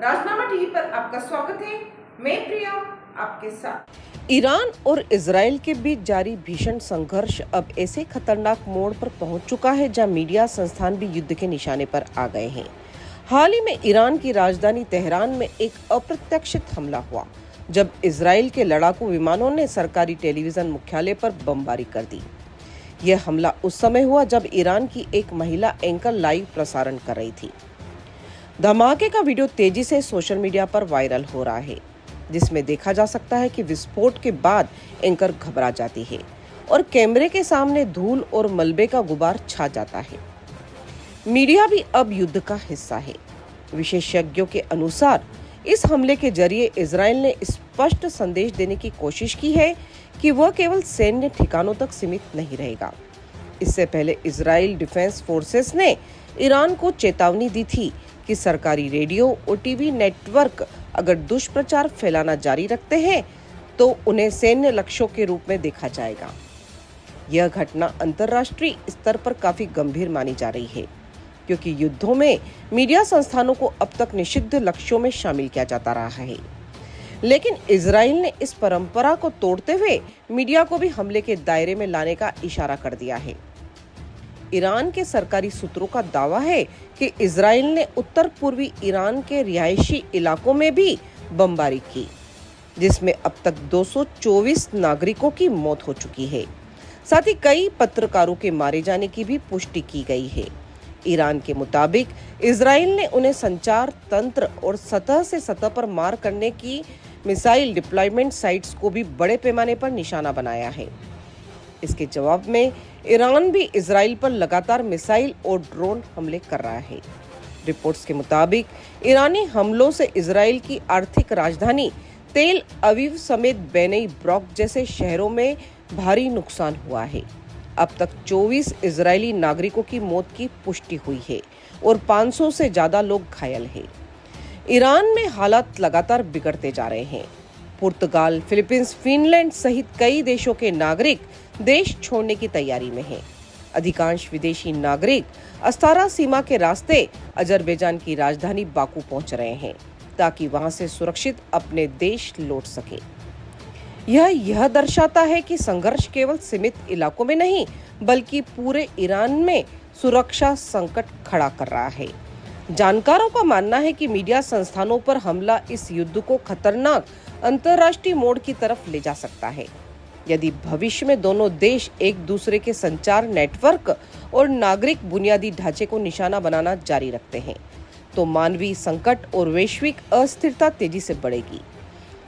राजनामा TV पर आपका स्वागत है। मैं प्रिया आपके साथ। ईरान और इजराइल के बीच जारी भीषण संघर्ष अब ऐसे खतरनाक मोड़ पर पहुंच चुका है जहां मीडिया संस्थान भी युद्ध के निशाने पर आ गए हैं। हाल ही में ईरान की राजधानी तेहरान में एक अप्रत्याशित हमला हुआ जब इजराइल के लड़ाकू विमानों ने सरकारी टेलीविजन मुख्यालय पर बमबारी कर दी। यह हमला उस समय हुआ जब ईरान की एक महिला एंकर लाइव प्रसारण कर रही थी। धमाके का वीडियो तेजी से सोशल मीडिया पर वायरल हो रहा है, जिसमें देखा जा सकता है कि विस्फोट के बाद एंकर घबरा जाती है और कैमरे के सामने धूल और मलबे का गुबार छा जाता है। मीडिया भी अब युद्ध का हिस्सा है। विशेषज्ञों के अनुसार इस हमले के जरिए इजराइल ने स्पष्ट संदेश देने की कोशिश की है कि वह केवल सैन्य ठिकानों तक सीमित नहीं रहेगा। इससे पहले इजराइल डिफेंस फोर्सेस ने ईरान को चेतावनी दी थी कि सरकारी रेडियो और टीवी नेटवर्क अगर दुष्प्रचार फैलाना जारी रखते हैं तो उन्हें सैन्य लक्ष्यों के रूप में देखा जाएगा। यह घटना अंतर्राष्ट्रीय स्तर पर काफी गंभीर मानी जा रही है, क्योंकि युद्धों में मीडिया संस्थानों को अब तक निषिद्ध लक्ष्यों में शामिल किया जाता रहा है। लेकिन इजराइल ने इस परंपरा को तोड़ते हुए मीडिया को भी हमले के दायरे में लाने का इशारा कर दिया है। ईरान के सरकारी सूत्रों का दावा है कि इजराइल ने उत्तर पूर्वी ईरान के रिहायशी इलाकों में भी बमबारी की, जिसमें अब तक 224 नागरिकों की मौत हो चुकी है। साथ ही कई पत्रकारों के मारे जाने की भी पुष्टि की गई है। ईरान के मुताबिक इजराइल ने उन्हें संचार तंत्र और सतह से सतह पर मार करने की मिसाइल डिप्लॉयमेंट साइट्स को भी बड़े पैमाने पर निशाना बनाया है। इसके जवाब में ईरान भी इजराइल पर लगातार मिसाइल और ड्रोन हमले कर रहा है। रिपोर्ट्स के मुताबिक ईरानी हमलों से इजराइल की आर्थिक राजधानी तेल अवीव समेत बेनई ब्रॉक जैसे शहरों में भारी नुकसान हुआ है। अब तक 24 इजरायली नागरिकों की मौत की पुष्टि हुई है और 500 से ज्यादा लोग घायल हैं। ईरान में हालात लगातार बिगड़ते जा रहे हैं। पुर्तगाल, फिलीपींस, फिनलैंड सहित कई देशों के नागरिक देश छोड़ने की तैयारी में हैं। अधिकांश विदेशी नागरिक अस्तारा सीमा के रास्ते अजरबैजान की राजधानी बाकू पहुंच रहे हैं, ताकि वहां से सुरक्षित अपने देश लौट सके। यह दर्शाता है कि संघर्ष केवल सीमित इलाकों में नहीं, बल्कि पूरे ईरान में सुरक्षा संकट खड़ा कर रहा है। जानकारों का मानना है कि मीडिया संस्थानों पर हमला इस युद्ध को खतरनाक अंतर्राष्ट्रीय मोड़ की तरफ ले जा सकता है। यदि भविष्य में दोनों देश एक दूसरे के संचार नेटवर्क और नागरिक बुनियादी ढांचे को निशाना बनाना जारी रखते हैं, तो मानवीय संकट और वैश्विक अस्थिरता तेजी से बढ़ेगी।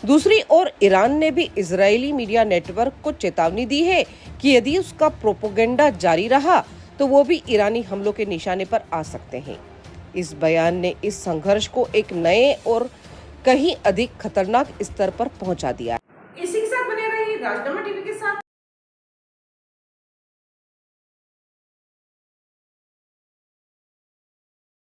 दूसरी ओर ईरान ने भी इजरायली मीडिया नेटवर्क को चेतावनी दी है कि यदि उसका प्रोपेगेंडा जारी रहा तो वो भी ईरानी हमलों के निशाने पर आ सकते हैं। इस बयान ने इस संघर्ष को एक नए और कहीं अधिक खतरनाक स्तर पर पहुंचा दिया। इसी के साथ बने रहिए राजनामा टीवी के साथ।